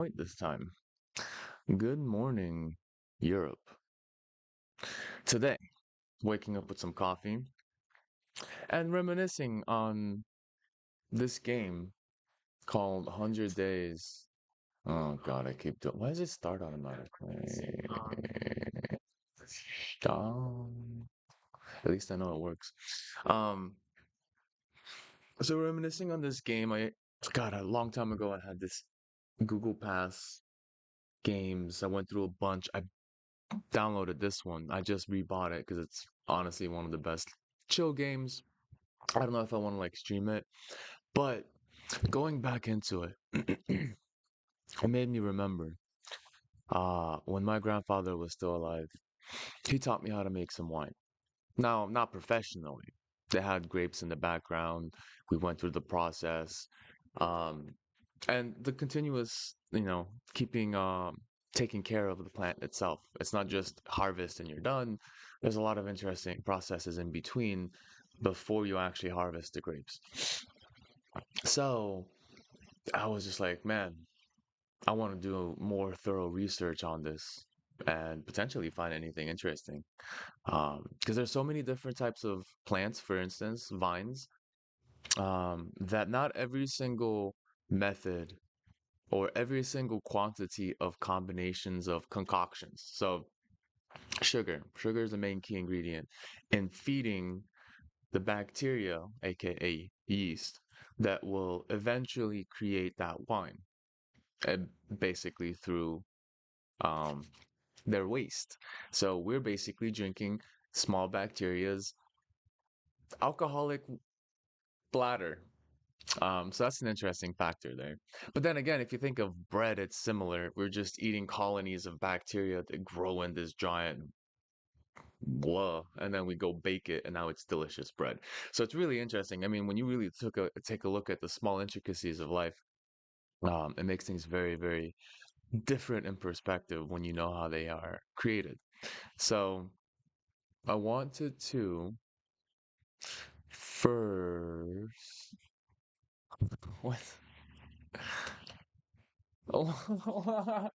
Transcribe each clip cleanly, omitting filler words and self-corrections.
Point this time. Good morning, Europe. Today, waking up with some coffee and reminiscing on this game called 100 Days. Oh God, I keep doing. Why does it start automatically? Stop. At least I know it works. Um, so reminiscing on this game, God, a long time ago, I had this Google Pass games. I went through a bunch. I downloaded this one. I just rebought it because it's honestly one of the best chill games. I don't know if I want to like stream it, but going back into it, it made me remember when my grandfather was still alive, he taught me how to make some wine. Now, not professionally. They had grapes in the background. We went through the process. Um, and the continuous, keeping taking care of the plant itself. It's not just harvest and you're done. There's a lot of interesting processes in between before you actually harvest the grapes. So I was just like, man, I want to do more thorough research on this and potentially find anything interesting. Because there's so many different types of plants, for instance, vines, that not every single method or every single quantity of combinations of concoctions. So sugar is the main key ingredient in feeding the bacteria, aka yeast, that will eventually create that wine, uh, basically through um, their waste. So we're basically drinking small bacteria's alcoholic bladder. So that's an interesting factor there. But then again, if you think of bread, it's similar. We're just eating colonies of bacteria that grow in this giant blah, and then we go bake it, and now it's delicious bread. So it's really interesting. I mean, when you really take a look at the small intricacies of life, it makes things very, very different in perspective when you know how they are created. So I wanted to first. What? Oh,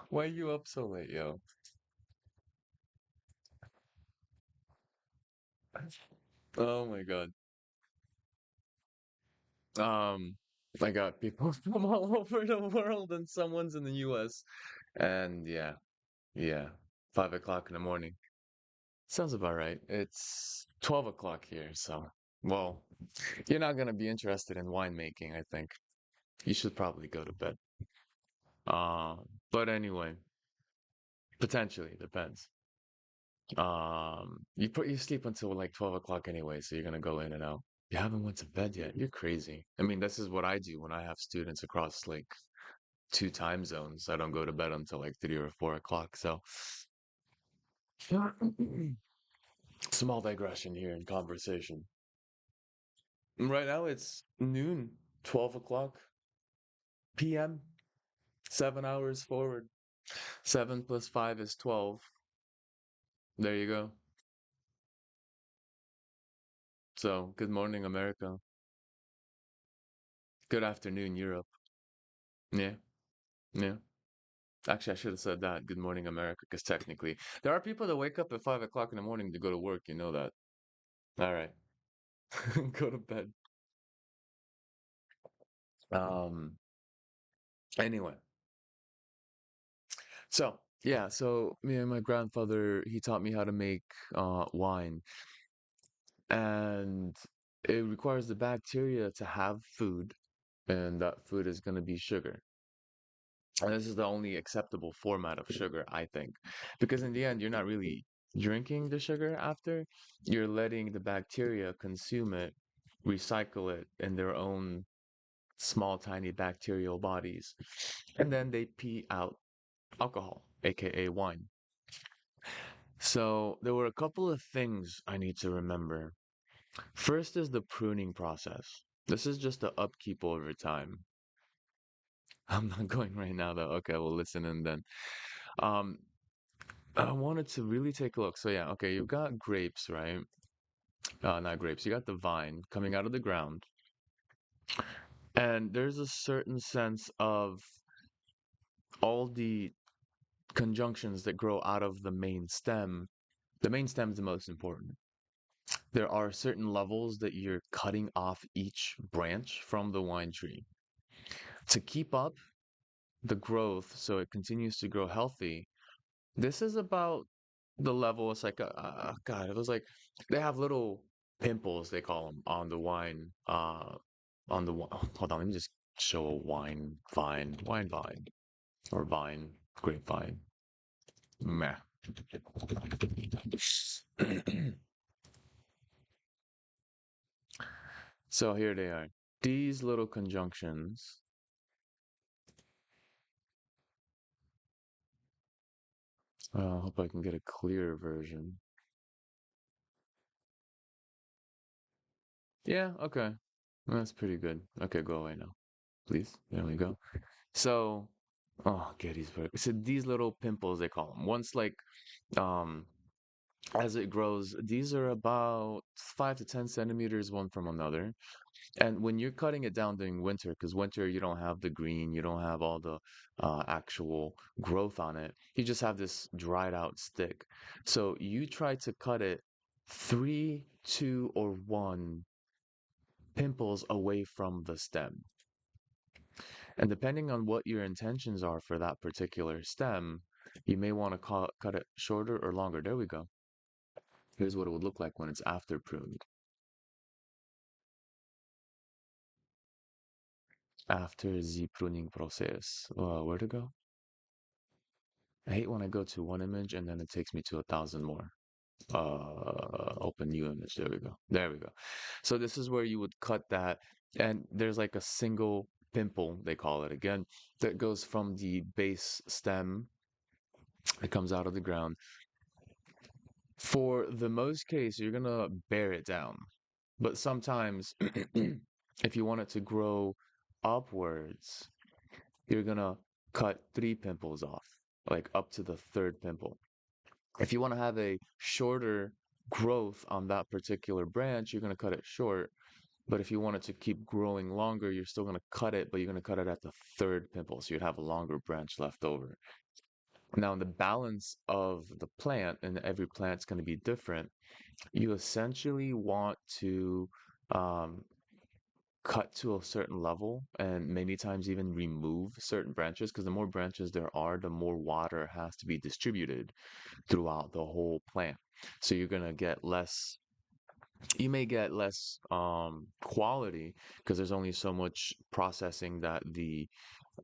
why are you up so late, yo? Oh my God. Um, I got people from all over the world, and someone's in the US. And yeah, 5 o'clock in the morning. Sounds about right. It's 12 o'clock here, so, well, you're not gonna be interested in winemaking, I think. You should probably go to bed. But anyway, potentially, depends. You sleep until like 12 o'clock anyway, so you're gonna go in and out. You haven't went to bed yet. You're crazy. I mean, this is what I do when I have students across like two time zones. I don't go to bed until like 3 or 4 o'clock. So, small digression here in conversation. Right now it's noon, 12 o'clock p.m., 7 hours forward. 7 plus 5 is 12. There you go. So, good morning, America. Good afternoon, Europe. Yeah, yeah. Actually, I should have said that. Good morning, America, because technically, there are people that wake up at 5 o'clock in the morning to go to work. You know that. All right. Go to bed. Um, anyway, so yeah, so me and my grandfather, he taught me how to make wine, and it requires the bacteria to have food, and that food is going to be sugar. And this is the only acceptable format of sugar, I think, because in the end, you're not really drinking the sugar after, you're letting the bacteria consume it, recycle it in their own small, tiny bacterial bodies, and then they pee out alcohol, aka wine. So there were a couple of things I need to remember. First is the pruning process. This is just the upkeep over time. I'm not going right now though. Okay, well listen and then. Um, I wanted to really take a look. So yeah, okay, you've got grapes, right? Not grapes. You got the vine coming out of the ground. And there's a certain sense of all the conjunctions that grow out of the main stem. The main stem is the most important. There are certain levels that you're cutting off each branch from the wine tree to keep up the growth so it continues to grow healthy. This is about the level. It's like, God, it was like they have little pimples, they call them, on the wine. On the hold on, let me just show a wine vine, or vine, grapevine. Meh. So here they are. These little conjunctions. I hope I can get a clear version. Yeah, okay. That's pretty good. Okay, go away now, please. There we go. So, oh, Gettysburg. So these little pimples, they call them. Once like, um, as it grows, these are about 5 to 10 centimeters one from another. And when you're cutting it down during winter, because winter you don't have the green, you don't have all the actual growth on it, you just have this dried out stick. So you try to cut it three, two, or one pimples away from the stem. And depending on what your intentions are for that particular stem, you may want to cut it shorter or longer. There we go. Here's what it would look like when it's after pruned. After the pruning process. Where to go? I hate when I go to one image and then it takes me to 1,000 more. Open new image. There we go. There we go. So this is where you would cut that, and there's like a single pimple, they call it again, that goes from the base stem. It comes out of the ground. For the most case, you're gonna bear it down. But sometimes, if you want it to grow upwards, you're gonna cut three pimples off, like up to the third pimple. If you want to have a shorter growth on that particular branch, you're gonna cut it short. But if you want it to keep growing longer, you're still gonna cut it, but you're gonna cut it at the third pimple, so you'd have a longer branch left over. Now, in the balance of the plant, and every plant's going to be different, you essentially want to um, cut to a certain level and many times even remove certain branches because the more branches there are, the more water has to be distributed throughout the whole plant. So you're going to get less, you may get less quality because there's only so much processing that the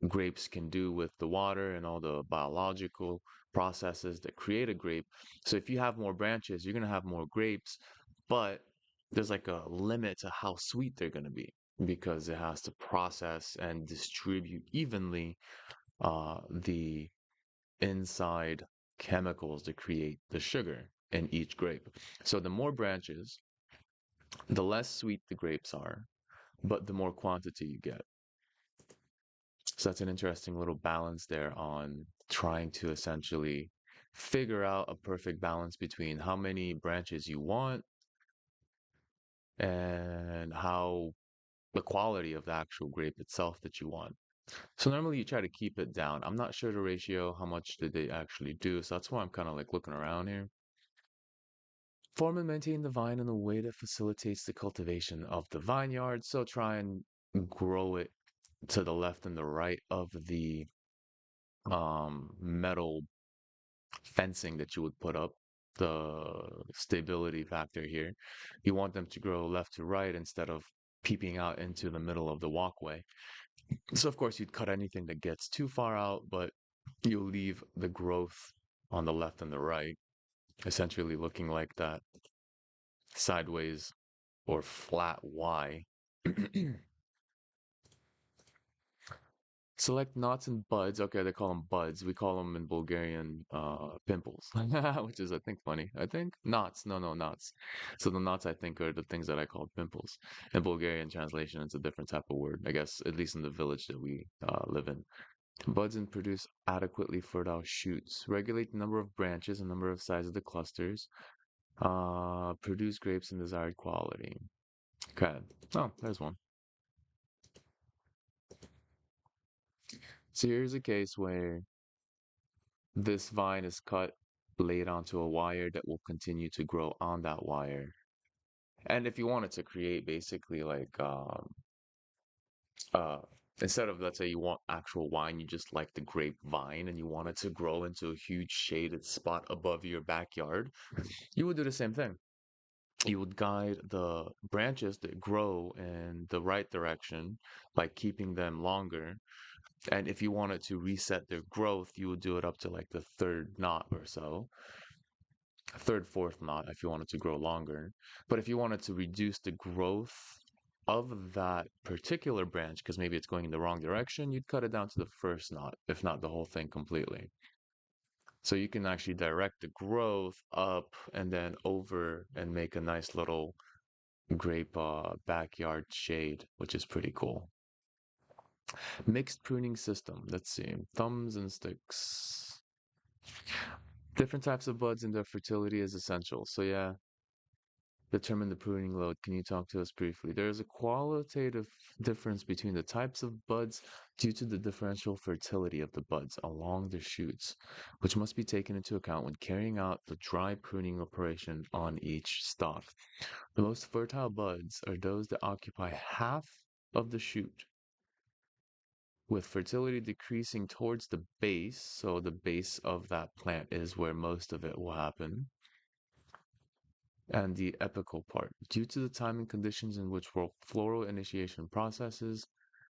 grapes can do with the water and all the biological processes that create a grape. So if you have more branches, you're going to have more grapes, but there's like a limit to how sweet they're going to be because it has to process and distribute evenly the inside chemicals to create the sugar in each grape. So the more branches, the less sweet the grapes are, but the more quantity you get. So that's an interesting little balance there on trying to essentially figure out a perfect balance between how many branches you want and how the quality of the actual grape itself that you want. So normally you try to keep it down. I'm not sure the ratio, how much did they actually do. So that's why I'm kind of like looking around here. Form and maintain the vine in a way that facilitates the cultivation of the vineyard. So try and grow it to the left and the right of the metal fencing that you would put up, the stability factor here. You want them to grow left to right instead of peeping out into the middle of the walkway. So, of course, you'd cut anything that gets too far out, but you'll leave the growth on the left and the right, essentially looking like that sideways or flat Y. Select knots and buds. Okay, they call them buds. We call them in Bulgarian pimples, which is I think funny. I think knots. No, no, knots. So the knots I think are the things that I call pimples. In Bulgarian translation, it's a different type of word. I guess at least in the village that we live in. Buds and produce adequately fertile shoots. Regulate the number of branches and number of size of the clusters. Produce grapes in desired quality. Okay. Oh, there's one. So here's a case where this vine is cut, laid onto a wire that will continue to grow on that wire. And if you wanted to create basically like uh instead of, let's say, you want actual wine, you just like the grapevine and you want it to grow into a huge shaded spot above your backyard, you would do the same thing. You would guide the branches that grow in the right direction by keeping them longer. And if you wanted to reset their growth, you would do it up to like the third knot or so, third, fourth knot if you wanted to grow longer. But if you wanted to reduce the growth of that particular branch, because maybe it's going in the wrong direction, you'd cut it down to the first knot, if not the whole thing completely. So you can actually direct the growth up and then over and make a nice little grape backyard shade, which is pretty cool. Mixed pruning system. Let's see. Thumbs and sticks. Different types of buds and their fertility is essential. So yeah, determine the pruning load. Can you talk to us briefly? There is a qualitative difference between the types of buds due to the differential fertility of the buds along the shoots, which must be taken into account when carrying out the dry pruning operation on each stalk. The most fertile buds are those that occupy half of the shoot, with fertility decreasing towards the base. So the base of that plant is where most of it will happen, and the apical part. Due to the time and conditions in which floral initiation processes,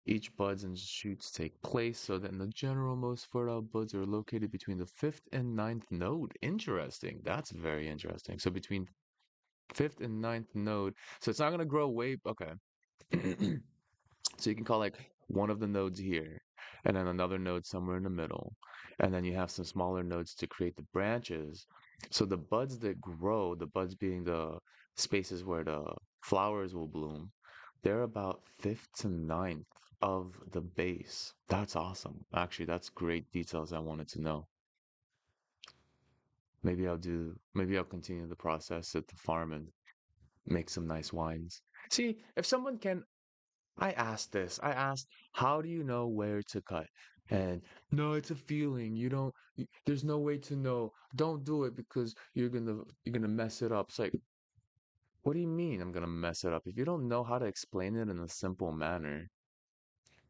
each buds and shoots take place, so that in the general, most fertile buds are located between the fifth and ninth node. Interesting. That's very interesting. So between fifth and ninth node. So it's not going to grow way. Okay. So you can call like one of the nodes here, and then another node somewhere in the middle. And then you have some smaller nodes to create the branches. So the buds that grow, the buds being the spaces where the flowers will bloom, they're about fifth to ninth of the base. That's awesome. Actually, that's great details I wanted to know. Maybe I'll continue the process at the farm and make some nice wines. See, if someone can I asked, how do you know where to cut? And no, it's a feeling. You don't, there's no way to know. Don't do it because you're gonna mess it up. It's like, what do you mean I'm gonna mess it up? If you don't know how to explain it in a simple manner,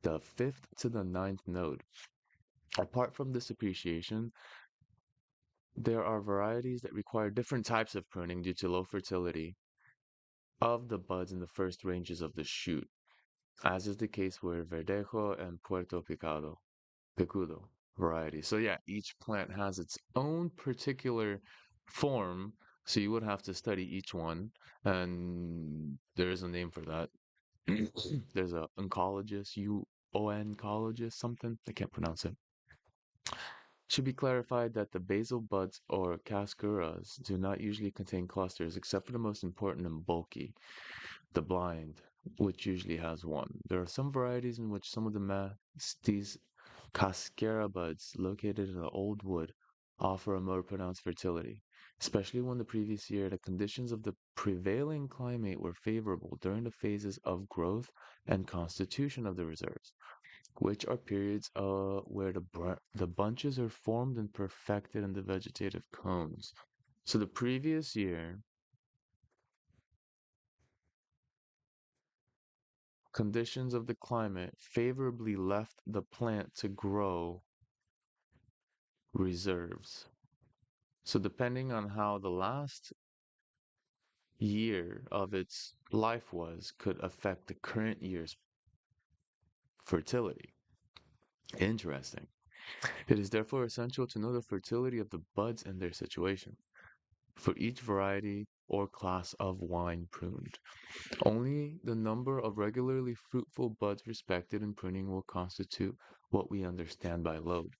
the fifth to the ninth node, apart from this appreciation, there are varieties that require different types of pruning due to low fertility of the buds in the first ranges of the shoot, as is the case with Verdejo and Puerto Picudo variety. So yeah, each plant has its own particular form. So you would have to study each one, and there is a name for that. There's a oncologist, oncologist, something. I can't pronounce it. Should be clarified that the basal buds or cascaras do not usually contain clusters, except for the most important and bulky, the blind, which usually has one. There are some varieties in which some of these cascara buds located in the old wood offer a more pronounced fertility, especially when the previous year the conditions of the prevailing climate were favorable during the phases of growth and constitution of the reserves, which are periods where the bunches are formed and perfected in the vegetative cones. So the previous year, conditions of the climate favorably left the plant to grow reserves. So depending on how the last year of its life was, could affect the current year's fertility. Interesting. It is therefore essential to know the fertility of the buds and their situation for each variety or class of wine pruned. Only the number of regularly fruitful buds respected in pruning will constitute what we understand by load.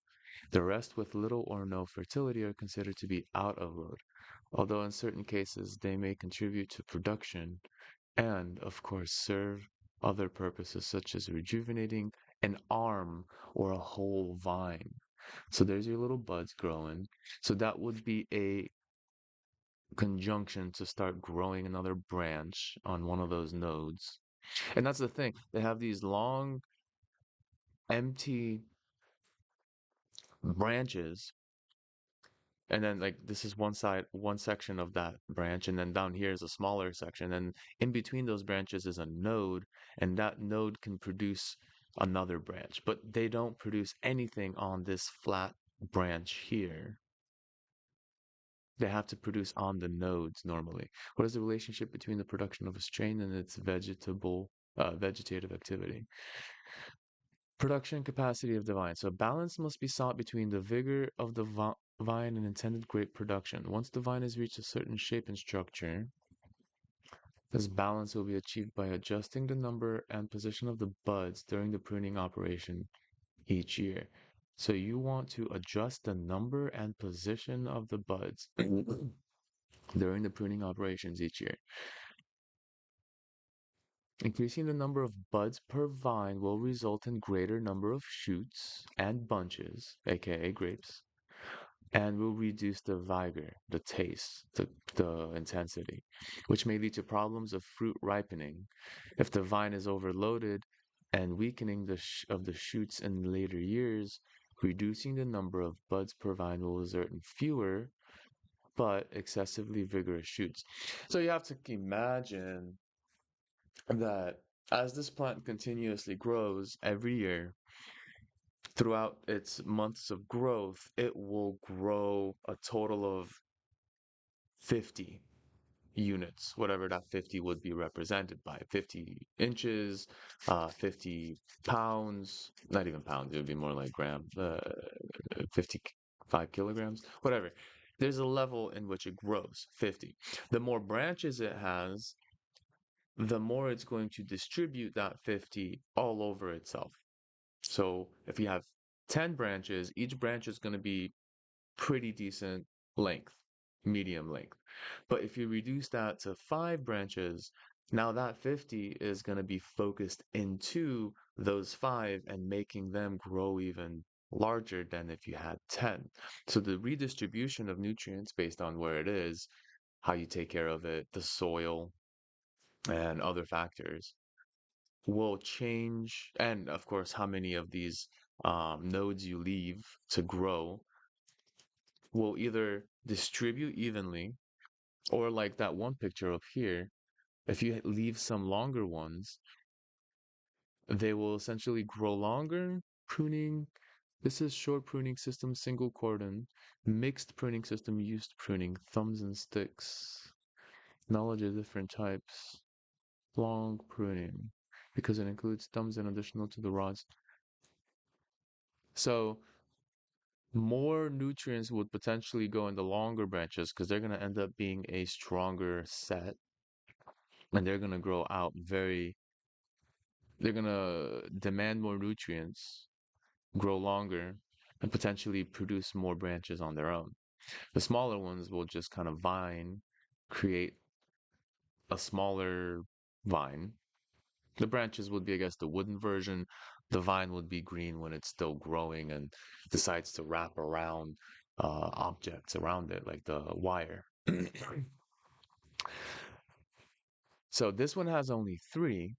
The rest with little or no fertility are considered to be out of load, although in certain cases they may contribute to production and, of course, serve other purposes such as rejuvenating an arm or a whole vine. So there's your little buds growing. So that would be a conjunction to start growing another branch on one of those nodes. And that's the thing. They have these long, empty branches, and then like this is one side, one section of that branch, and then down here is a smaller section, and in between those branches is a node, and that node can produce another branch, but they don't produce anything on this flat branch here. They have to produce on the nodes normally. What is the relationship between the production of a strain and its vegetative activity? Production capacity of the vine. So balance must be sought between the vigor of the vine and intended grape production. Once the vine has reached a certain shape and structure, this balance will be achieved by adjusting the number and position of the buds during the pruning operation each year. So you want to adjust the number and position of the buds during the pruning operations each year. Increasing the number of buds per vine will result in greater number of shoots and bunches, aka grapes, and will reduce the vigor, the taste, the intensity, which may lead to problems of fruit ripening. If the vine is overloaded and weakening of the shoots in later years, reducing the number of buds per vine will result in fewer but excessively vigorous shoots. So you have to imagine that as this plant continuously grows every year, throughout its months of growth, it will grow a total of 50 units, whatever that 50 would be represented by 50 inches, 50 pounds, not even pounds, it would be more like grams, 55 kilograms, whatever. There's a level in which it grows, 50. The more branches it has, the more it's going to distribute that 50 all over itself. So if you have 10 branches, each branch is going to be pretty decent length, medium length. But if you reduce that to 5 branches, now that 50 is going to be focused into those 5 and making them grow even larger than if you had 10. So the redistribution of nutrients based on where it is, how you take care of it, the soil, and other factors will change. And of course, how many of these nodes you leave to grow will either distribute evenly, or like that one picture up here, if you leave some longer ones, they will essentially grow longer. Pruning, this is short pruning system, single cordon, mixed pruning system, used pruning, thumbs and sticks, knowledge of different types, long pruning, because it includes thumbs in additional to the rods. So more nutrients would potentially go in the longer branches because they're going to end up being a stronger set, and they're going to grow out they're going to demand more nutrients, grow longer, and potentially produce more branches on their own. The smaller ones will just kind of create a smaller vine. The branches would be, I guess, the wooden version. The vine would be green when it's still growing and decides to wrap around objects around it, like the wire. So this one has only 3.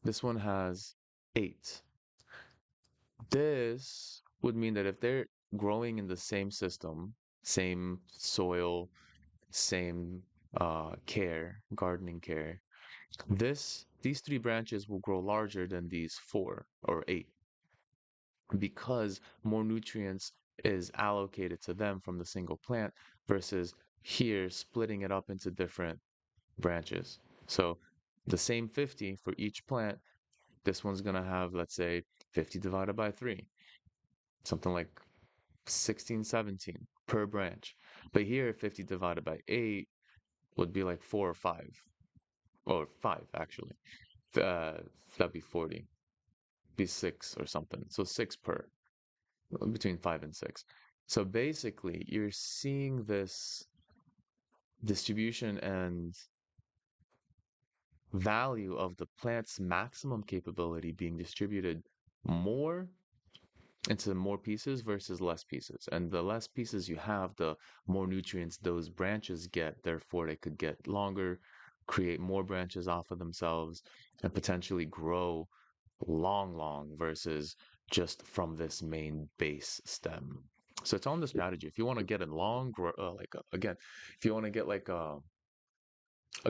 This one has 8. This would mean that if they're growing in the same system, same soil, same gardening care, these 3 branches will grow larger than these 4 or 8, because more nutrients is allocated to them from the single plant versus here splitting it up into different branches. So the same 50 for each plant, this one's going to have, let's say, 50 divided by 3, something like 16, 17 per branch. But here, 50 divided by 8 would be like 4 or 5, or 5 actually. Uh, that'd be 40, be 6 or something. So 6 per, between 5 and 6. So basically, you're seeing this distribution and value of the plant's maximum capability being distributed more into more pieces versus less pieces. And the less pieces you have, the more nutrients those branches get. Therefore, they could get longer, create more branches off of themselves, and potentially grow long versus just from this main base stem. So it's on the strategy. If you want to get a again, if you want to get like a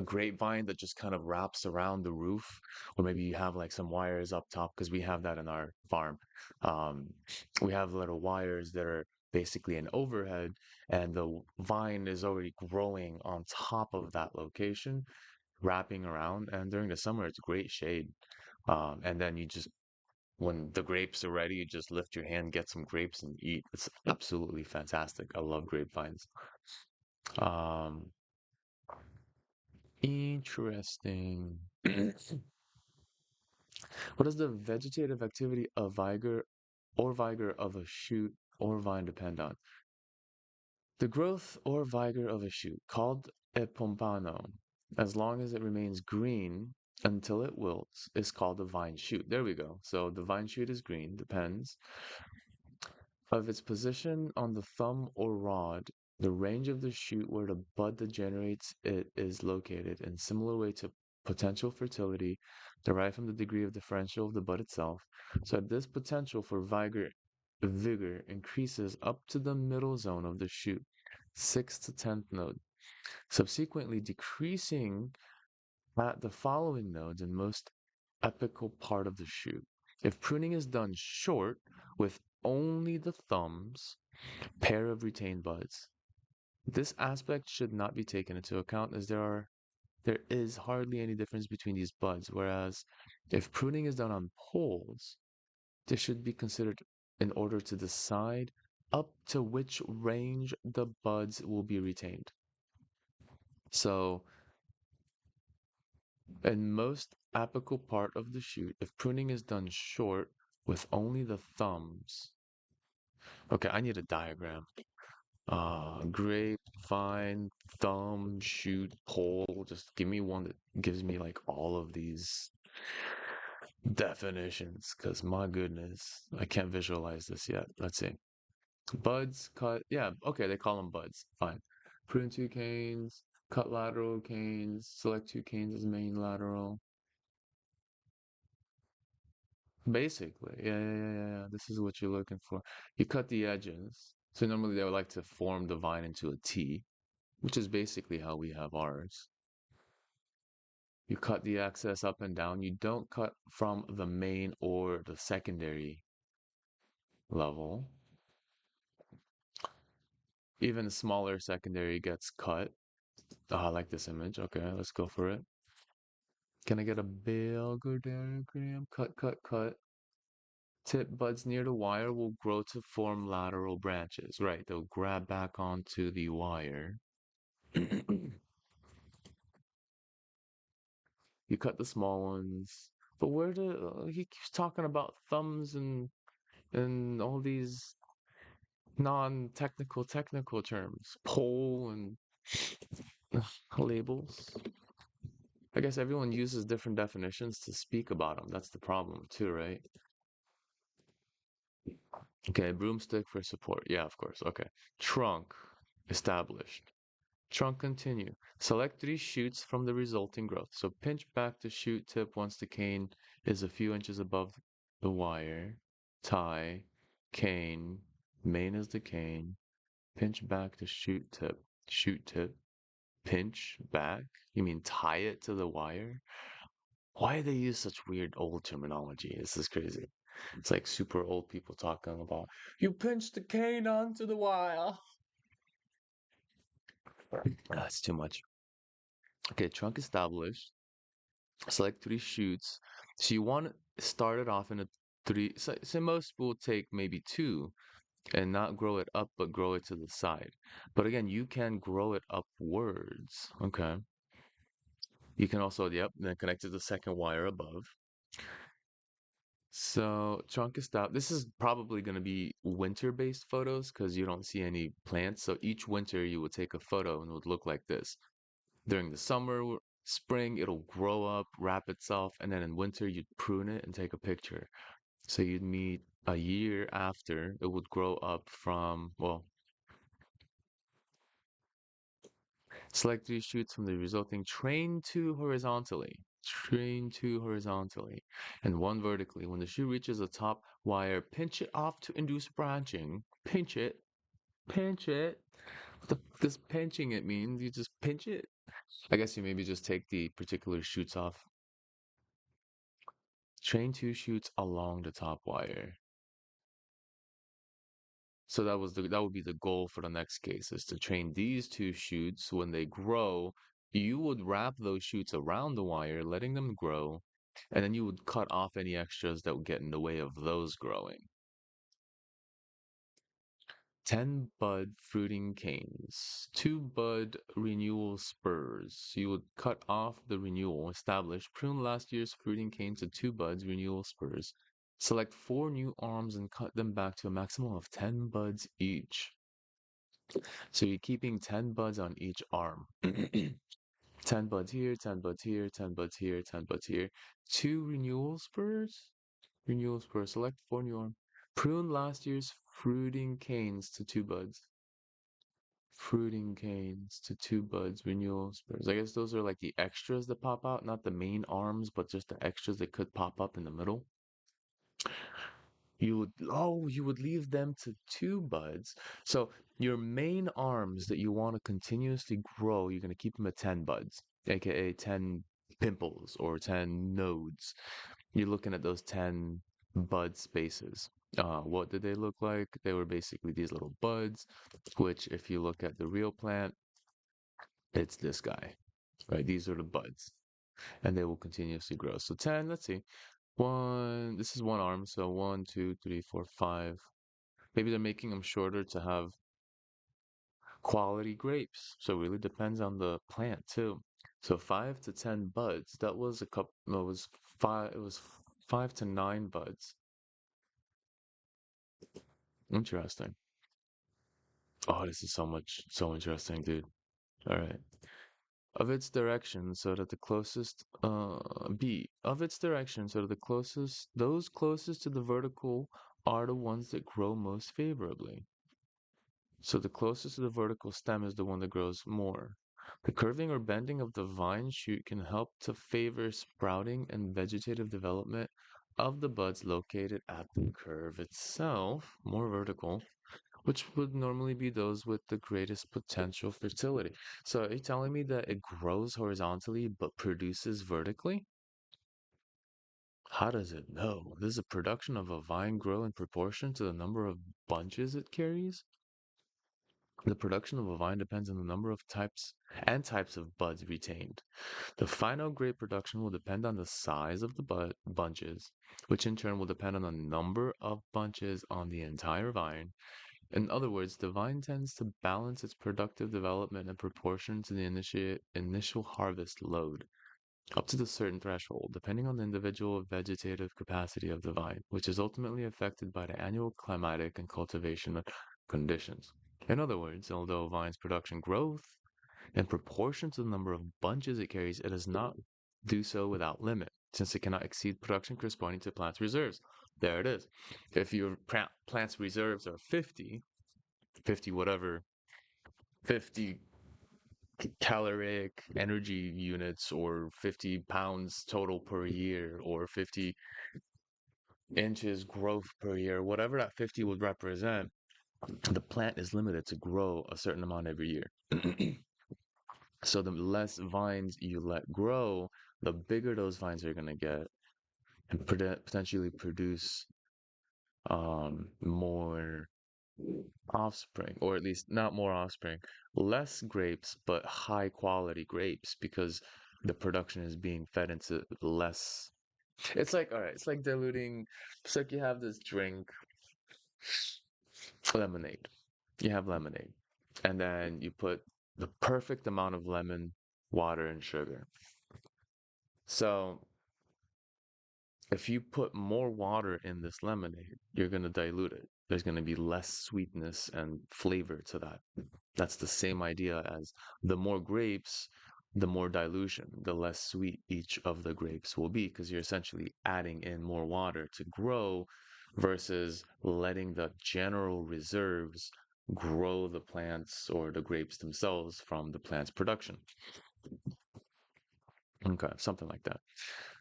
grapevine that just kind of wraps around the roof, or maybe you have like some wires up top because we have that in our farm. Um, we have little wires that are basically an overhead, and the vine is already growing on top of that location, wrapping around. And during the summer, it's great shade. And then you just when the grapes are ready, you just lift your hand, get some grapes, and eat. It's absolutely fantastic. I love grapevines. Um, Interesting. What does the vegetative activity of vigor of a shoot or vine depend on? The growth or vigor of a shoot, called a pompano, as long as it remains green until it wilts, is called a vine shoot. There we go. So the vine shoot is green, depends. Of its position on the thumb or rod, the range of the shoot where the bud that generates it is located, in similar way to potential fertility derived from the degree of differential of the bud itself, so that this potential for vigor increases up to the middle zone of the shoot, 6th to 10th node, subsequently decreasing at the following nodes in most apical part of the shoot. If pruning is done short, with only the thumbs, pair of retained buds. This aspect should not be taken into account as there is hardly any difference between these buds, whereas if pruning is done on poles, this should be considered in order to decide up to which range the buds will be retained. So in most apical part of the shoot, if pruning is done short with only the thumbs, okay, I need a diagram. Grape, vine, thumb, shoot, pole. Just give me one that gives me like all of these definitions, because my goodness, I can't visualize this yet. Let's see. Buds, cut. Yeah, okay, they call them buds. Fine. Prune two canes, cut lateral canes, select two canes as main lateral. Basically, yeah. This is what you're looking for. You cut the edges. So normally they would like to form the vine into a T, which is basically how we have ours. You cut the excess up and down. You don't cut from the main or the secondary level. Even smaller secondary gets cut. Oh, I like this image. Okay, let's go for it. Can I get a bigger diagram? Cut. Tip buds near the wire will grow to form lateral branches. Right, they'll grab back onto the wire. You cut the small ones. But he keeps talking about thumbs and all these non-technical technical terms, pole and labels. I guess everyone uses different definitions to speak about them. That's the problem too, right? Okay, broomstick for support. Yeah, of course. Okay. Trunk established. Trunk continue. Select three shoots from the resulting growth. So pinch back the shoot tip once the cane is a few inches above the wire. Tie, cane, main is the cane. Pinch back the shoot tip, pinch back? You mean tie it to the wire? Why do they use such weird old terminology? This is crazy. It's like super old people talking about, you pinch the cane onto the wire. That's too much. Okay, trunk established. Select three shoots. So you want to start it off in a three. So most will take maybe two and not grow it up, but grow it to the side. But again, you can grow it upwards. Okay. You can also, yep, then connect to the second wire above. So trunk is out. This is probably going to be winter-based photos because you don't see any plants. So each winter you would take a photo and it would look like this. During the summer, spring, it'll grow up, wrap itself, and then in winter you'd prune it and take a picture. So you'd meet a year after it would grow up from, well, select three shoots from the resulting train to horizontally. Train two horizontally and one vertically. When the shoe reaches the top wire, pinch it off to induce branching. Pinch it. Pinch it. What the f does pinching it mean? You just pinch it? I guess you maybe just take the particular shoots off. Train two shoots along the top wire. So that would be the goal for the next case is to train these two shoots when they grow. You would wrap those shoots around the wire, letting them grow, and then you would cut off any extras that would get in the way of those growing. 10 bud fruiting canes, 2 bud renewal spurs. You would cut off the renewal, establish, prune last year's fruiting canes to 2 buds, renewal spurs. Select 4 new arms and cut them back to a maximum of 10 buds each. So you're keeping 10 buds on each arm. 10 buds here, 10 buds here, 10 buds here, 10 buds here. 2 renewal spurs? Renewal spurs. Select 4 new arms. Prune last year's fruiting canes to 2 buds. Fruiting canes to 2 buds, renewal spurs. I guess those are like the extras that pop out, not the main arms, but just the extras that could pop up in the middle. You would leave them to 2 buds. So your main arms that you want to continuously grow, you're going to keep them at 10 buds, aka 10 pimples or 10 nodes. You're looking at those 10 bud spaces. What did they look like? They were basically these little buds, which if you look at the real plant, it's this guy, right? These are the buds, and they will continuously grow. So 10, let's see. This is one arm, so 1, 2, 3, 4, 5. Maybe they're making them shorter to have quality grapes. So it really depends on the plant too. So 5 to 10 buds. That was a couple. No, it was five. It was 5 to 9 buds. Interesting. Oh, this is so interesting, dude. All right. Of its direction, so that the closest B of its direction, so that the closest those closest to the vertical are the ones that grow most favorably. So the closest to the vertical stem is the one that grows more. The curving or bending of the vine shoot can help to favor sprouting and vegetative development of the buds located at the curve itself, more vertical, which would normally be those with the greatest potential fertility. So are you telling me that it grows horizontally but produces vertically? How does it know? Does the production of a vine grow in proportion to the number of bunches it carries? The production of a vine depends on the number of types of buds retained. The final grape production will depend on the size of the bunches, which in turn will depend on the number of bunches on the entire vine. In other words, the vine tends to balance its productive development in proportion to the initial harvest load, up to the certain threshold, depending on the individual vegetative capacity of the vine, which is ultimately affected by the annual climatic and cultivation conditions. In other words, although a vine's production growth in proportion to the number of bunches it carries, it does not do so without limit, since it cannot exceed production corresponding to plant's reserves. There it is. If your plant's reserves are 50 whatever, 50 caloric energy units or 50 pounds total per year or 50 inches growth per year, whatever that 50 would represent, the plant is limited to grow a certain amount every year. So the less vines you let grow, the bigger those vines are going to get and potentially produce more offspring, or at least not more offspring, less grapes, but high quality grapes because the production is being fed into less. It's like, all right, it's like diluting. It's like you have this drink, lemonade. You have lemonade, and then you put the perfect amount of lemon, water, and sugar. So if you put more water in this lemonade, you're going to dilute it. There's going to be less sweetness and flavor to that. That's the same idea as the more grapes, the more dilution, the less sweet each of the grapes will be, because you're essentially adding in more water to grow versus letting the general reserves grow the plants or the grapes themselves from the plant's production. Okay, something like that.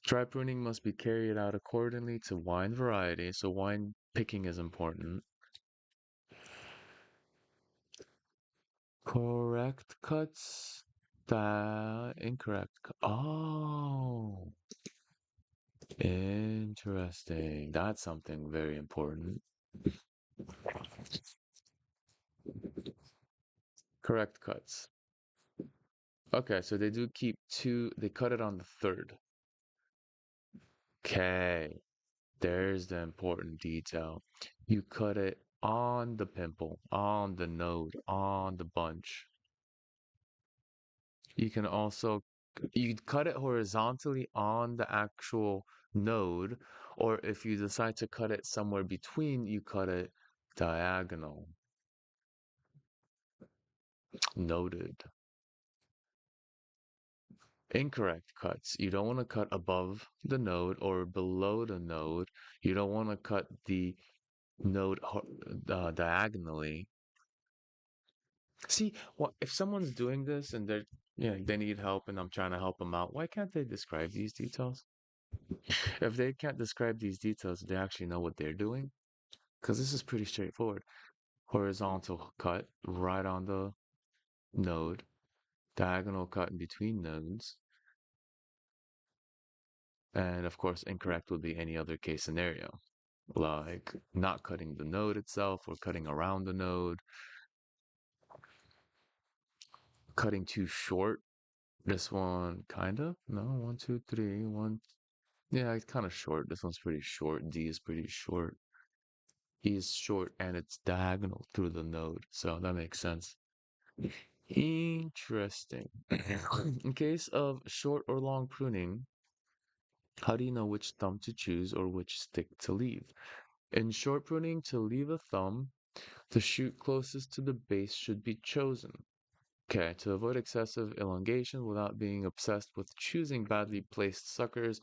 Dry pruning must be carried out accordingly to wine variety, so wine picking is important. Correct cuts, incorrect. Oh, interesting. That's something very important. Correct cuts. Okay, so they do keep two, they cut it on the third. Okay, there's the important detail. You cut it on the pimple, on the node, on the bunch. You can also you cut it horizontally on the actual node, or if you decide to cut it somewhere between, you cut it diagonal. Noted. Incorrect cuts. You don't want to cut above the node or below the node. You don't want to cut the node diagonally. See, what if someone's doing this and they need help and I'm trying to help them out, why can't they describe these details? If they can't describe these details, do they actually know what they're doing? Because this is pretty straightforward. Horizontal cut right on the node, diagonal cut in between nodes, and of course, incorrect would be any other case scenario, like not cutting the node itself or cutting around the node, cutting too short. This one, kind of. No, one, two, three, one. Yeah, it's kind of short. This one's pretty short. D is pretty short. E is short and it's diagonal through the node. So that makes sense. Interesting. In case of short or long pruning, how do you know which thumb to choose or which stick to leave? In short pruning, to leave a thumb, the shoot closest to the base should be chosen. Okay, to avoid excessive elongation without being obsessed with choosing badly placed suckers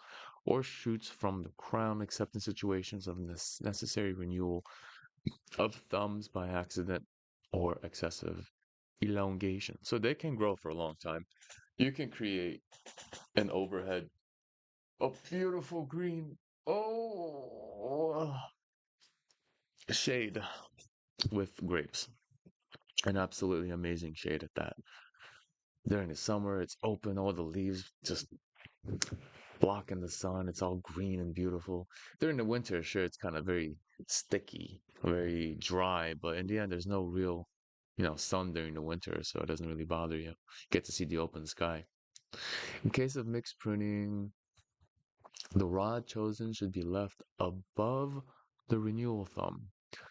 or shoots from the crown, except in situations of necessary renewal of thumbs by accident or excessive elongation. So they can grow for a long time. You can create an overhead, a beautiful green, oh, shade with grapes. An absolutely amazing shade at that. During the summer, it's open, all the leaves just blocking the sun. It's all green and beautiful. During the winter, sure, it's kind of very sticky, very dry, but in the end, there's no real, sun during the winter, so it doesn't really bother you. You get to see the open sky. In case of mixed pruning, the rod chosen should be left above the renewal thumb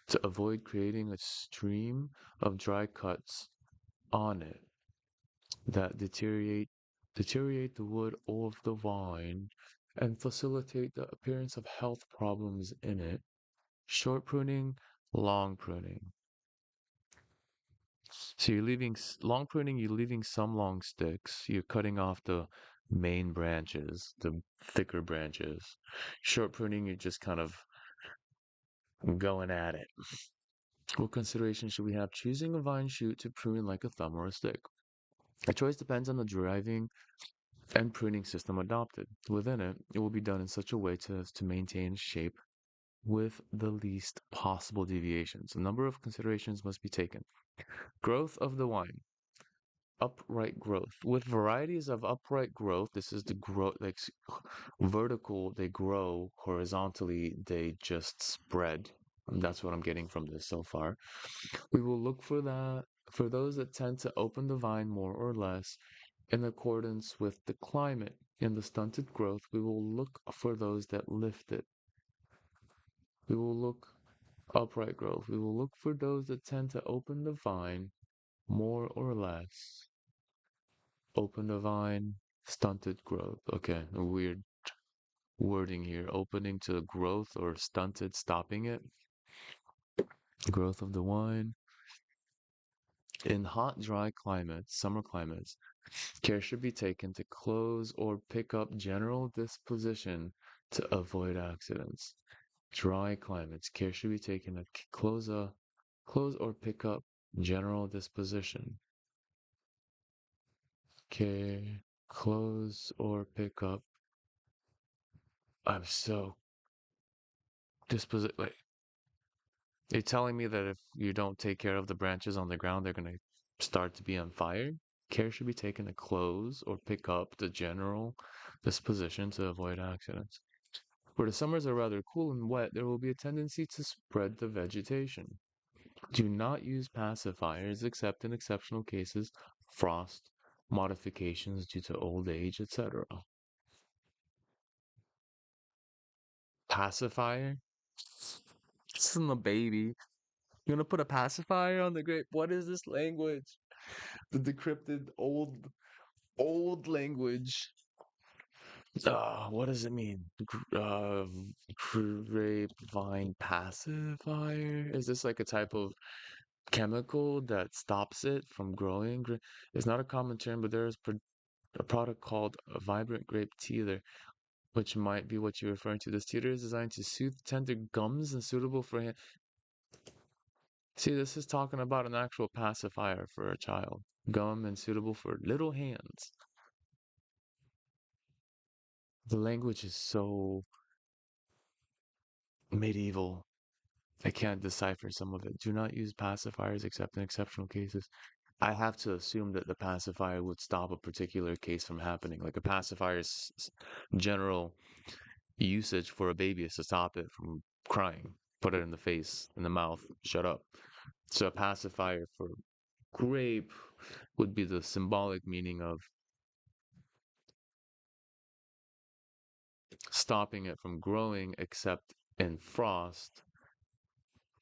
to avoid creating a stream of dry cuts on it that deteriorate the wood of the vine and facilitate the appearance of health problems in it. Short pruning, long pruning. So you're leaving long pruning, you're leaving some long sticks. You're cutting off the main branches, the thicker branches. Short pruning, you're just kind of going at it. What consideration should we have choosing a vine shoot to prune like a thumb or a stick? A choice depends on the driving and pruning system adopted. Within it, it will be done in such a way to maintain shape with the least possible deviations. A number of considerations must be taken. Growth of the wine. Upright growth. With varieties of upright growth, this is the growth, like vertical, they grow. Horizontally, they just spread. That's what I'm getting from this so far. We will look for that for those that tend to open the vine more or less in accordance with the climate. In the stunted growth, we will look for those that lift it. We will look upright growth. We will look for those that tend to open the vine more or less. Open the vine, stunted growth. Okay, a weird wording here. Opening to growth or stunted, stopping it. Growth of the vine. In hot, dry climates, summer climates, care should be taken to close or pick up general disposition to avoid accidents. Dry climates, care should be taken to close or pick up general disposition. Okay. Close or pick up. I'm so disposi Wait, you're telling me that if you don't take care of the branches on the ground, they're gonna start to be on fire? Care should be taken to close or pick up the general disposition to avoid accidents. Where the summers are rather cool and wet, there will be a tendency to spread the vegetation. Do not use pacifiers except in exceptional cases, frost, modifications due to old age, etc. Pacifier? This isn't a baby. You're gonna put a pacifier on the grape? What is this language? The decrypted old language. What does it mean? Grapevine pacifier? Is this like a type of chemical that stops it from growing? It's not a common term, but there is a product called a vibrant grape teeter, which might be what you're referring to. This teeter is designed to soothe tender gums and suitable for hand. See, this is talking about an actual pacifier for a child. Gum and suitable for little hands. The language is so medieval. I can't decipher some of it. Do not use pacifiers except in exceptional cases. I have to assume that the pacifier would stop a particular case from happening. Like a pacifier's general usage for a baby is to stop it from crying, put it in the face, in the mouth, shut up. So a pacifier for grape would be the symbolic meaning of stopping it from growing except in frost,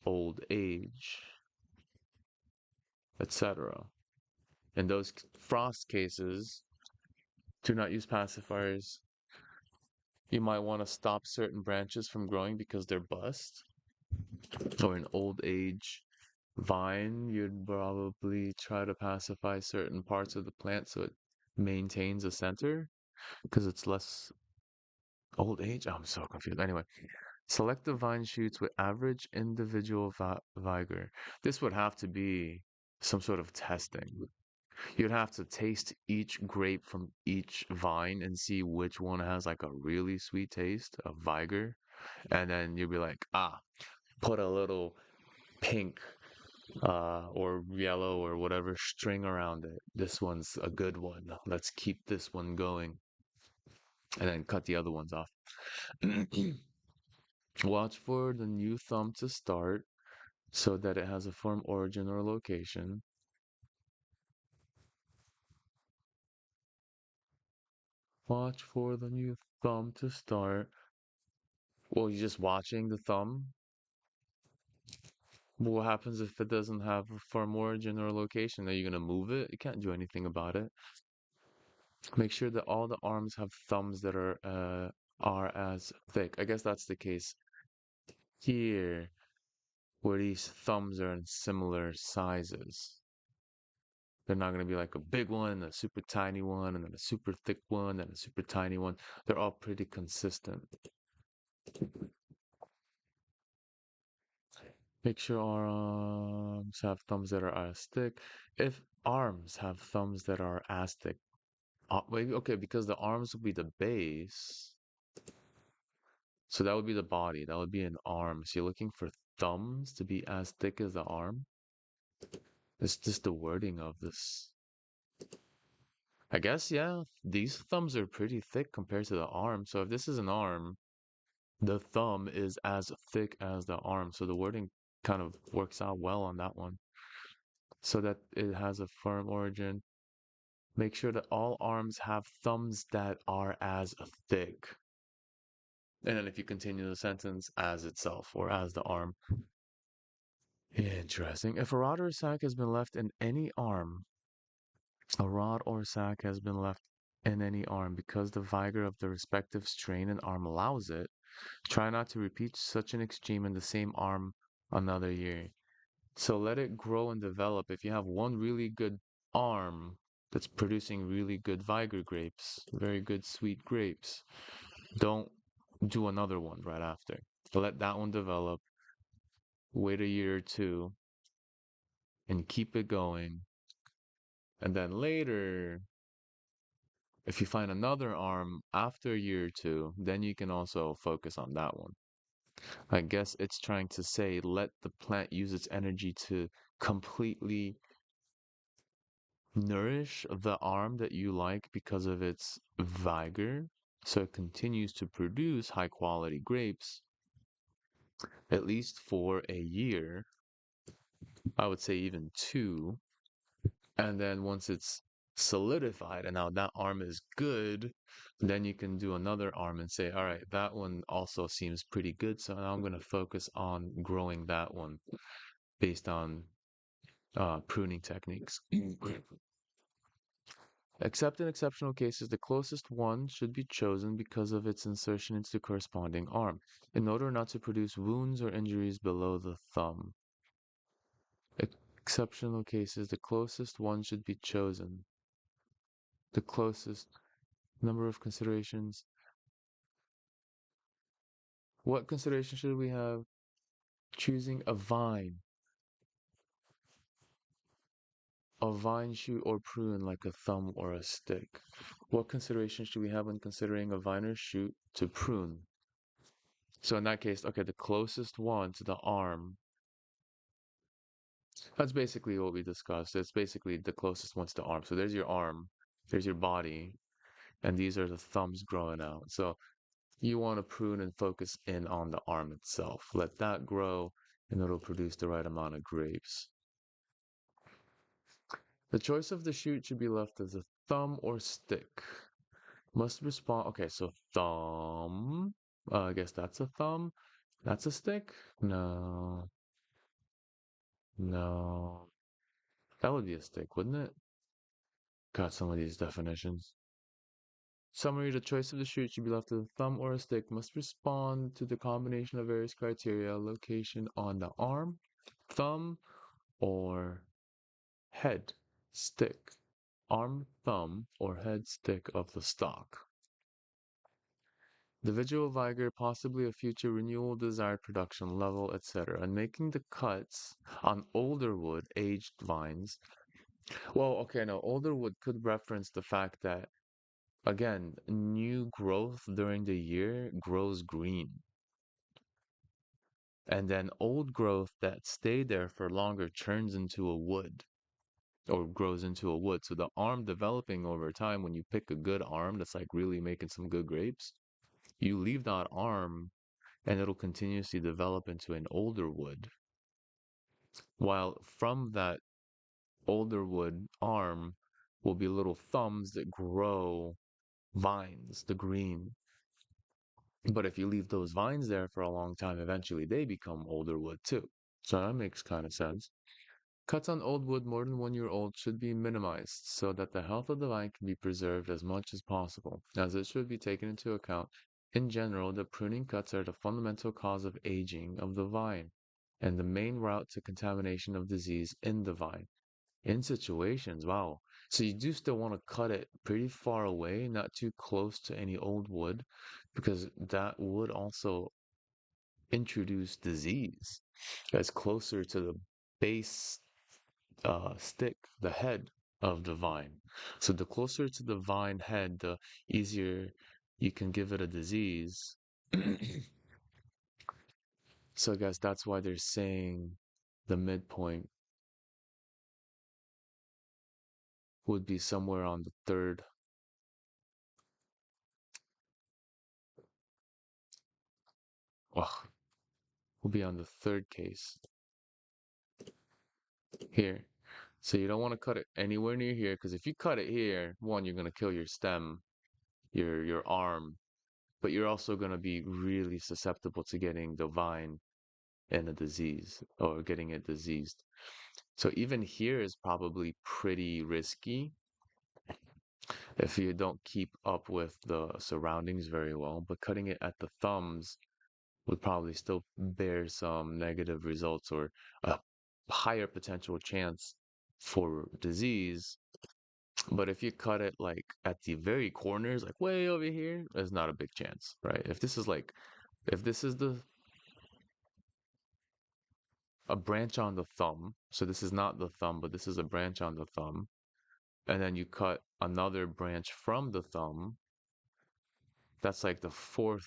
old age, etc. In those frost cases, do not use pacifiers. You might want to stop certain branches from growing because they're bust. Or in old age vine, you'd probably try to pacify certain parts of the plant so it maintains a center because it's less old age. I'm so confused. Anyway, select the vine shoots with average individual vigor. This would have to be some sort of testing. You'd have to taste each grape from each vine and see which one has like a really sweet taste of vigor. And then you'd be like, put a little pink or yellow or whatever string around it. This one's a good one. Let's keep this one going. And then cut the other ones off. Watch for the new thumb to start so that it has a firm origin or location. Watch for the new thumb to start. Well, you're just watching the thumb. What happens if it doesn't have a firm origin or location? Are you gonna move it? You can't do anything about it. Make sure that all the arms have thumbs that are as thick. I guess that's the case here, where these thumbs are in similar sizes. They're not gonna be like a big one, a super tiny one, and then a super thick one, and a super tiny one. They're all pretty consistent. Make sure arms have thumbs that are as thick. If arms have thumbs that are as thick, wait, okay, because the arms would be the base. So that would be the body. That would be an arm. So you're looking for thumbs to be as thick as the arm? It's just the wording of this. I guess, yeah, these thumbs are pretty thick compared to the arm. So if this is an arm, the thumb is as thick as the arm. So the wording kind of works out well on that one. So that it has a firm origin. Make sure that all arms have thumbs that are as thick. And then if you continue the sentence, as itself or as the arm. Interesting. If a rod or sac has been left in any arm, a rod or sac has been left in any arm because the vigor of the respective strain and arm allows it, try not to repeat such an extreme in the same arm another year. So let it grow and develop. If you have one really good arm that's producing really good vigor grapes, very good sweet grapes, don't do another one right after. Let that one develop, wait a year or two, and keep it going. And then later, If you find another arm after a year or two, then you can also focus on that one. I guess it's trying to say let the plant use its energy to completely nourish the arm that you like because of its vigor, so it continues to produce high quality grapes at least for a year. I would say even two. And then once it's solidified and now that arm is good, then you can do another arm and say, all right, that one also seems pretty good. So now I'm going to focus on growing that one based on pruning techniques. Except in exceptional cases, the closest one should be chosen because of its insertion into the corresponding arm, in order not to produce wounds or injuries below the thumb. Exceptional cases, the closest one should be chosen. The closest number of considerations. What consideration should we have? Choosing a vine shoot or prune like a thumb or a stick. What considerations should we have when considering a vine or shoot to prune? So in that case, okay, the closest one to the arm, that's basically what we discussed. It's basically the closest one to the arm. So there's your arm, there's your body, and these are the thumbs growing out. So you want to prune and focus in on the arm itself. Let that grow and it'll produce the right amount of grapes. The choice of the shoot should be left as a thumb or stick. Must respond. Okay, so thumb. I guess that's a thumb. That's a stick? No. No. That would be a stick, wouldn't it? Got some of these definitions. Summary: the choice of the shoot should be left as a thumb or a stick. Must respond to the combination of various criteria: location on the arm, thumb, or head, stick. Arm, thumb, or head, stick of the stock. The visual vigor, possibly a future renewal, desired production level, etc., and making the cuts on older wood, aged vines. Well, okay, no, older wood could reference the fact that, again, new growth during the year grows green. And then old growth that stayed there for longer turns into a wood or grows into a wood. So the arm developing over time, when you pick a good arm that's like really making some good grapes, you leave that arm and it'll continuously develop into an older wood. While from that older wood arm will be little thumbs that grow vines, the green. But if you leave those vines there for a long time, eventually they become older wood too. So that makes kind of sense. Cuts on old wood more than 1 year old should be minimized so that the health of the vine can be preserved as much as possible, as it should be taken into account. In general, the pruning cuts are the fundamental cause of aging of the vine and the main route to contamination of disease in the vine. In situations, wow. So you do still want to cut it pretty far away, not too close to any old wood, because that would also introduce disease. That's closer to the base stick, the head of the vine. So the closer to the vine head, the easier you can give it a disease. So I guess that's why they're saying the midpoint would be somewhere on the third. Oh, will be on the third case here. So you don't want to cut it anywhere near here, because if you cut it here, one, you're gonna kill your stem, your arm, but you're also gonna be really susceptible to getting the vine and a disease or getting it diseased. So even here is probably pretty risky if you don't keep up with the surroundings very well, but cutting it at the thumbs would probably still bear some negative results or a higher potential chance for disease. But if you cut it like at the very corners, like way over here, there's not a big chance, right? If this is the a branch on the thumb, so this is not the thumb, but this is a branch on the thumb, and then you cut another branch from the thumb, that's like the fourth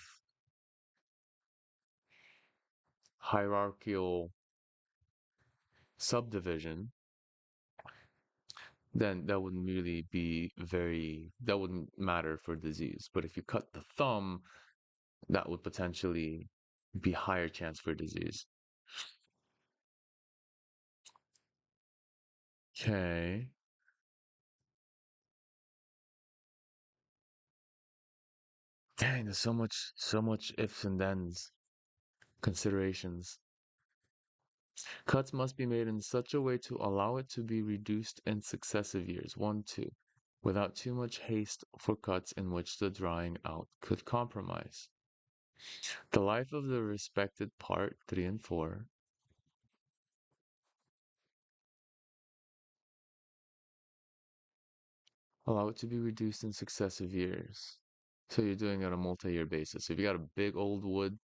hierarchical subdivision, then that wouldn't really be that wouldn't matter for disease. But if you cut the thumb, that would potentially be higher chance for disease. Okay. Dang, there's so much ifs and thens, considerations. Cuts must be made in such a way to allow it to be reduced in successive years, 1, 2, without too much haste for cuts in which the drying out could compromise. The life of the respected part, 3 and 4, allow it to be reduced in successive years. So you're doing it on a multi-year basis. So if you got a big old wood,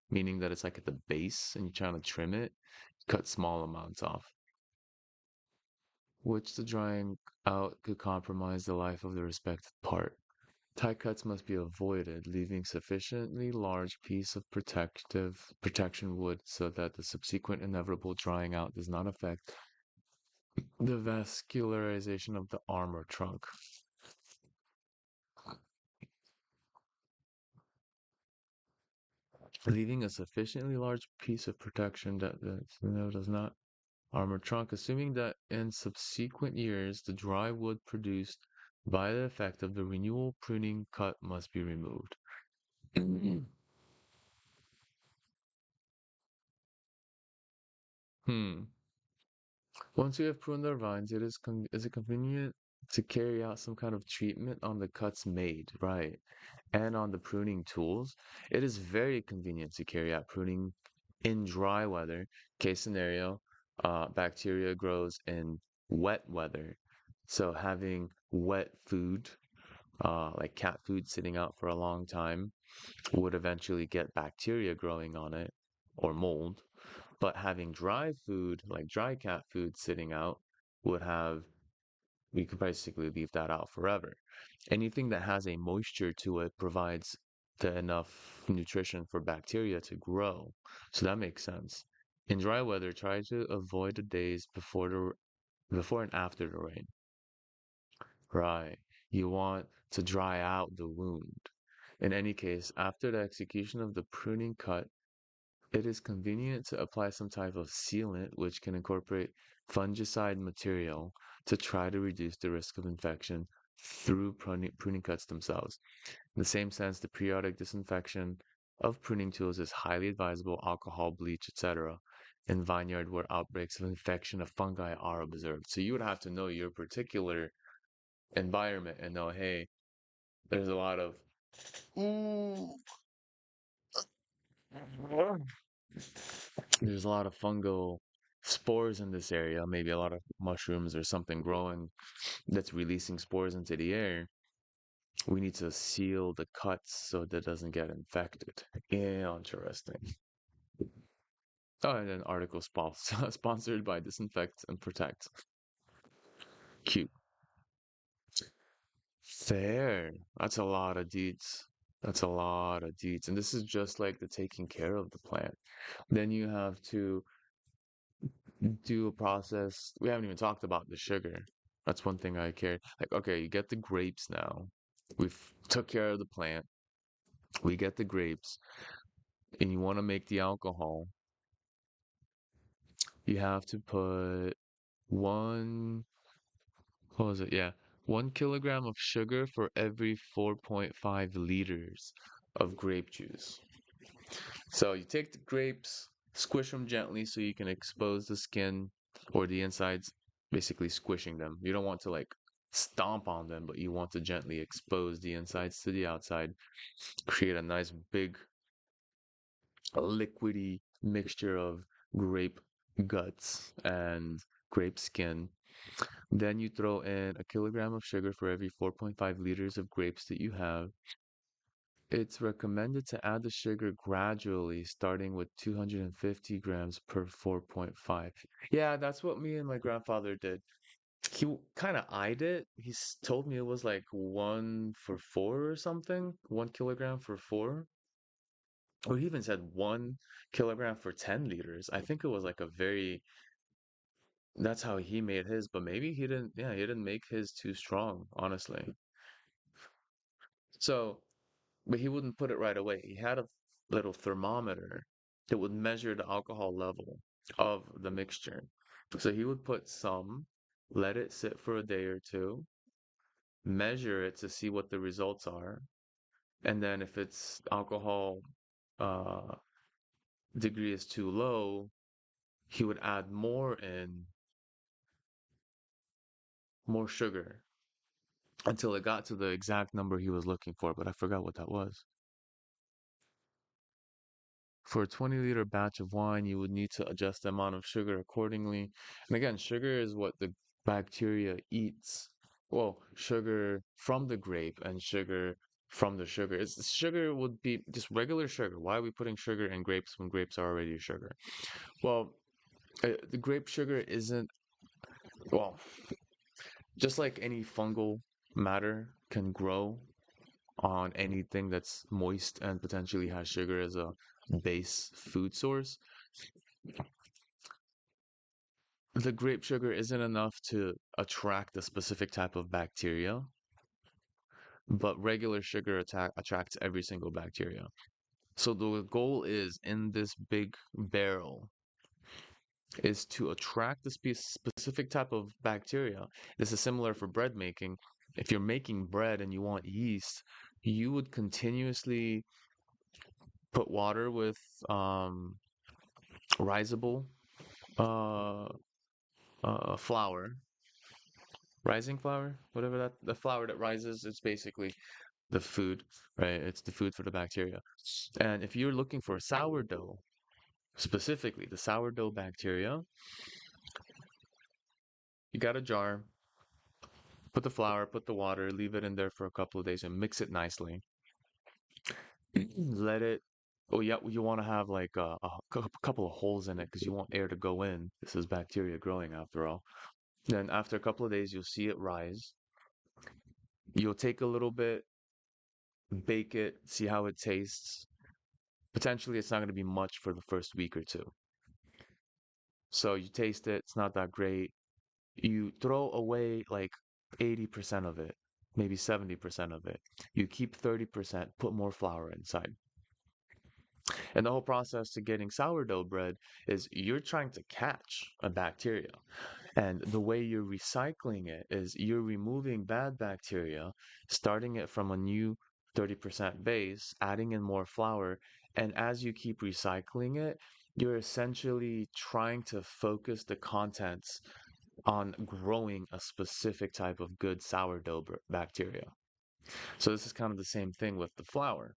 meaning that it's like at the base and you're trying to trim it, cut small amounts off, which the drying out could compromise the life of the respected part. Tie cuts must be avoided, leaving sufficiently large piece of protection wood so that the subsequent inevitable drying out does not affect the vascularization of the arm or trunk. Leaving a sufficiently large piece of protection that does not armor trunk, assuming that in subsequent years the dry wood produced by the effect of the renewal pruning cut must be removed. Hmm. Once you have pruned their vines, is it convenient to carry out some kind of treatment on the cuts made, right? And on the pruning tools. It is very convenient to carry out pruning in dry weather. Case scenario, bacteria grows in wet weather. So having wet food, like cat food sitting out for a long time, would eventually get bacteria growing on it or mold. But having dry food, like dry cat food sitting out, would have, we could basically leave that out forever. Anything that has a moisture to it provides the enough nutrition for bacteria to grow. So that makes sense. In dry weather, try to avoid the days before and after the rain. Right. You want to dry out the wound. In any case, after the execution of the pruning cut, it is convenient to apply some type of sealant which can incorporate fungicide material to try to reduce the risk of infection through pruning cuts themselves. In the same sense, the periodic disinfection of pruning tools is highly advisable, alcohol, bleach, etc., in vineyard where outbreaks of infection of fungi are observed. So you would have to know your particular environment and know, hey, there's a lot of there's a lot of fungal spores in this area, maybe a lot of mushrooms or something growing that's releasing spores into the air. We need to seal the cuts so that it doesn't get infected. Yeah, interesting. Oh, and then article sponsored by Disinfect and Protect. Cute. Fair. That's a lot of deets. That's a lot of deets. And this is just like the taking care of the plant. Then you have to do a process. We haven't even talked about the sugar. That's one thing I care. Like, okay, you get the grapes now. We've took care of the plant. We get the grapes, and you want to make the alcohol. You have to put one, what was it? Yeah, 1 kilogram of sugar for every 4.5 liters of grape juice. So you take the grapes, squish them gently so you can expose the skin or the insides, basically squishing them. You don't want to like stomp on them, but you want to gently expose the insides to the outside, create a nice big liquidy mixture of grape guts and grape skin. Then you throw in 1 kilogram of sugar for every 4.5 liters of grapes that you have. It's recommended to add the sugar gradually, starting with 250 grams per 4.5. Yeah, that's what me and my grandfather did. he kind of eyed it. Told me it was like 1 for 4 or something, 1 kilogram for four. Or he even said 1 kilogram for 10 liters. I think it was like a very, that's how he made his, but maybe he didn't, yeah, he didn't make his too strong, honestly. So, but he wouldn't put it right away. He had a little thermometer that would measure the alcohol level of the mixture. So he would put some, let it sit for a day or two, measure it to see what the results are, and then if its alcohol uh, degree is too low, he would add more sugar until it got to the exact number he was looking for, but I forgot what that was. For a 20-liter batch of wine, you would need to adjust the amount of sugar accordingly. And again, sugar is what the bacteria eats. Well, sugar from the grape and sugar from the sugar. Sugar would be just regular sugar. Why are we putting sugar in grapes when grapes are already sugar? Well, the grape sugar isn't, well, just like any fungal matter can grow on anything that's moist and potentially has sugar as a base food source, the grape sugar isn't enough to attract a specific type of bacteria, but regular sugar attracts every single bacteria. So the goal is in this big barrel is to attract the specific type of bacteria. This is similar for bread making. If you're making bread and you want yeast, you would continuously put water with um, risable uh, flour, rising flour, whatever that, the flour that rises, it's basically the food, right? It's the food for the bacteria. And if you're looking for sourdough, specifically the sourdough bacteria, you got a jar, put the flour, put the water, leave it in there for a couple of days and mix it nicely. Let it, oh yeah, you want to have like a couple of holes in it because you want air to go in. This is bacteria growing after all. Then after a couple of days, you'll see it rise. You'll take a little bit, bake it, see how it tastes. Potentially, it's not going to be much for the first week or two. So you taste it, it's not that great. You throw away like 80% of it, maybe 70% of it. You keep 30%, put more flour inside. And the whole process to getting sourdough bread is you're trying to catch a bacteria. And the way you're recycling it is you're removing bad bacteria, starting it from a new 30% base, adding in more flour. And as you keep recycling it, you're essentially trying to focus the contents on growing a specific type of good sourdough bacteria. So this is kind of the same thing with the flour.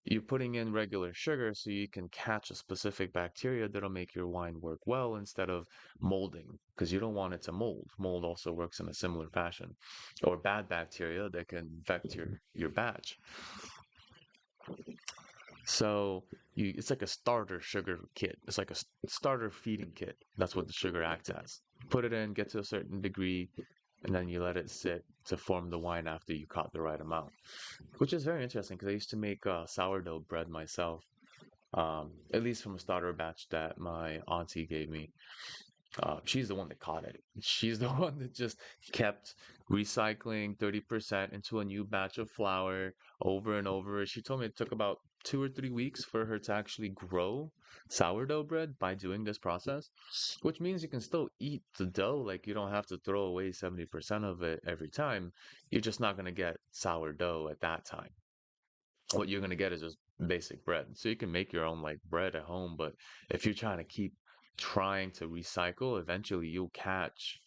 You're putting in regular sugar so you can catch a specific bacteria that'll make your wine work well instead of molding, because you don't want it to mold. Mold also works in a similar fashion, or bad bacteria that can infect your batch. So it's like a starter sugar kit. It's like a starter feeding kit. That's what the sugar acts as. Put it in, get to a certain degree, and then you let it sit to form the wine after you caught the right amount, which is very interesting because I used to make sourdough bread myself, at least from a starter batch that my auntie gave me. She's the one that caught it. She's the one that just kept recycling 30% into a new batch of flour over and over. She told me it took about 2 or 3 weeks for her to actually grow sourdough bread by doing this process, which means you can still eat the dough. Like you don't have to throw away 70% of it every time. You're just not going to get sourdough at that time. What you're going to get is just basic bread. So you can make your own like bread at home, but if you're trying to keep trying to recycle, eventually you'll catch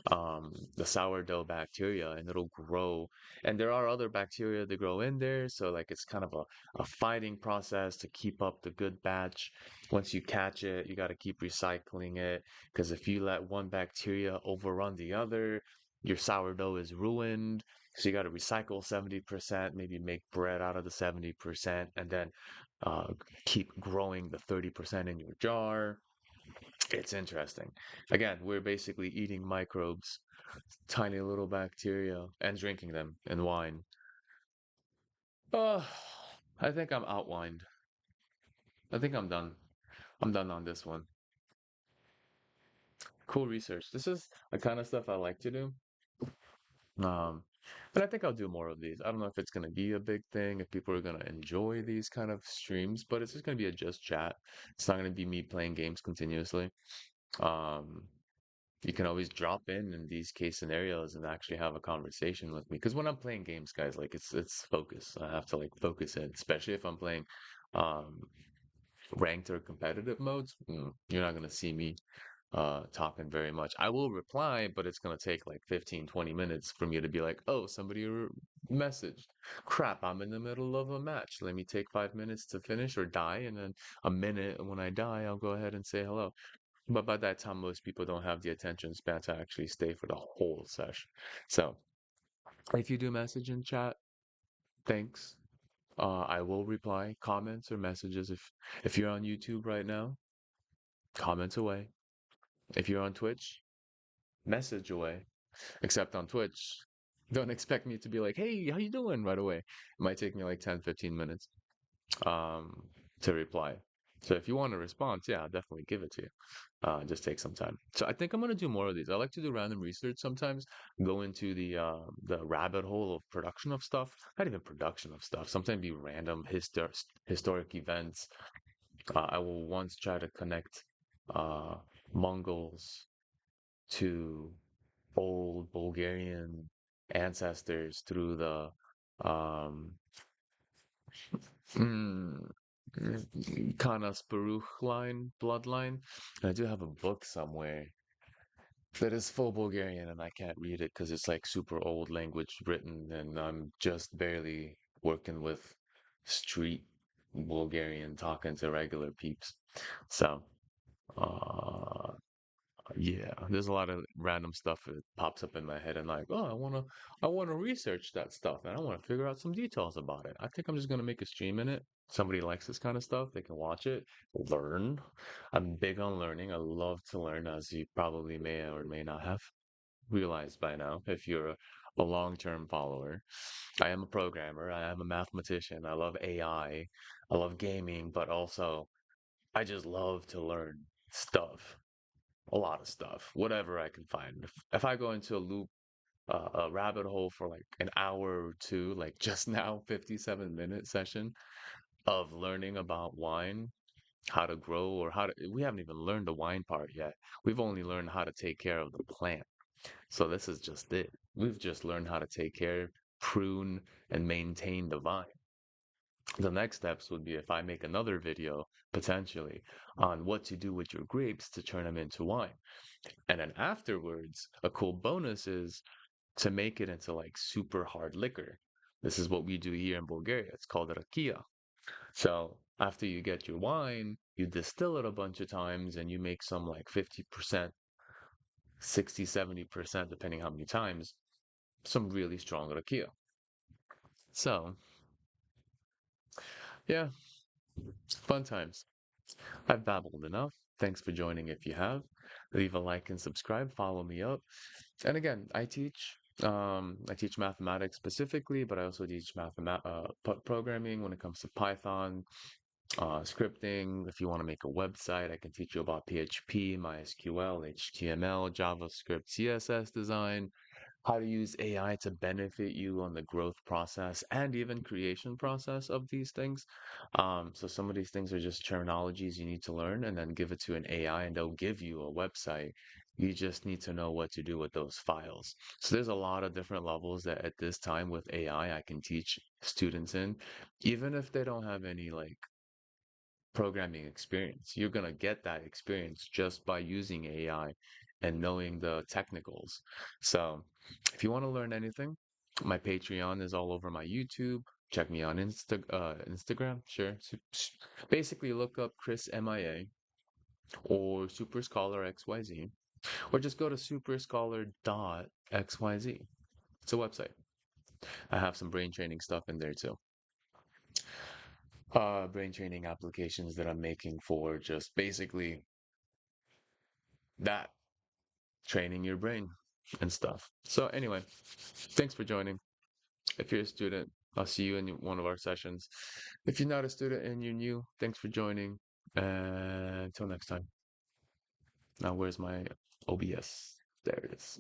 the sourdough bacteria and it'll grow. And there are other bacteria that grow in there. So like it's kind of a fighting process to keep up the good batch. Once you catch it, you got to keep recycling it because if you let one bacteria overrun the other, your sourdough is ruined. So you got to recycle 70%, maybe make bread out of the 70%, and then uh, keep growing the 30% in your jar. It's interesting. Again, we're basically eating microbes, tiny little bacteria, and drinking them in wine. Oh, I think I'm outwined. I think I'm done. I'm done on this one. Cool research. This is the kind of stuff I like to do. Um, but I think I'll do more of these. I don't know if it's going to be a big thing, if people are going to enjoy these kind of streams, but it's just going to be a just chat. It's not going to be me playing games continuously. Um, you can always drop in these case scenarios and actually have a conversation with me. Because when I'm playing games, guys, like it's focus. I have to like focus in, especially if I'm playing um ranked or competitive modes. You're not gonna see me talking very much. I will reply, but it's gonna take like 15, 20 minutes for me to be like, oh, somebody messaged. Crap, I'm in the middle of a match. Let me take 5 minutes to finish or die, and then a minute when I die, I'll go ahead and say hello. But by that time, most people don't have the attention span to actually stay for the whole session. So if you do message in chat, thanks. I will reply comments or messages. If you're on YouTube right now, comments away. If you're on Twitch, message away. Except on Twitch, don't expect me to be like, "Hey, how you doing?" right away. It might take me like 10, 15 minutes um, to reply. So if you want a response, yeah, I'll definitely give it to you. Just take some time. So I think I'm gonna do more of these. I like to do random research sometimes, go into the rabbit hole of production of stuff. Not even production of stuff. Sometimes be random historic events. I will once try to connect uh, Mongols to old Bulgarian ancestors through the um, mm, Kana Sparuch line, bloodline. And I do have a book somewhere that is full Bulgarian and I can't read it because it's like super old language written and I'm just barely working with street Bulgarian talking to regular peeps. So, uh, yeah, there's a lot of random stuff that pops up in my head and like, oh, I wanna research that stuff and I wanna figure out some details about it. I think I'm just gonna make a stream in it. Somebody likes this kind of stuff, they can watch it, learn. I'm big on learning. I love to learn, as you probably may or may not have realized by now, if you're a long-term follower. I am a programmer, I am a mathematician, I love AI, I love gaming, but also I just love to learn stuff, a lot of stuff, whatever I can find. If I go into a rabbit hole for like an hour or two, like just now, 57-minute session of learning about wine, how to grow, or we haven't even learned the wine part yet. We've only learned how to take care of the plant. So this is just it. We've just learned how to take care, prune, and maintain the vine. The next steps would be if I make another video, potentially, on what to do with your grapes to turn them into wine. And then afterwards, a cool bonus is to make it into like super hard liquor. This is what we do here in Bulgaria. It's called rakia. So after you get your wine, you distill it a bunch of times and you make some like 50%, 60, 70%, depending how many times, some really strong rakia. So yeah, fun times. I've babbled enough. Thanks for joining if you have. Leave a like and subscribe, follow me up. And again, I teach mathematics specifically, but I also teach programming when it comes to Python, scripting. If you want to make a website, I can teach you about PHP, MySQL, HTML, JavaScript, CSS design, how to use AI to benefit you on the growth process and even creation process of these things. So some of these things are just terminologies you need to learn and then give it to an AI and they'll give you a website. You just need to know what to do with those files. So there's a lot of different levels that at this time with AI I can teach students in, even if they don't have any like programming experience. You're going to get that experience just by using AI and knowing the technicals. So, if you want to learn anything, my Patreon is all over my YouTube. Check me on Instagram. Sure. Basically, look up Chris MIA or SuperScholar.xyz, or just go to SuperScholar.xyz. It's a website. I have some brain training stuff in there too. Brain training applications that I'm making for just basically that training your brain and stuff. So anyway, thanks for joining. If you're a student, I'll see you in one of our sessions. If you're not a student and you're new, thanks for joining. And until next time. Now, where's my OBS? There it is.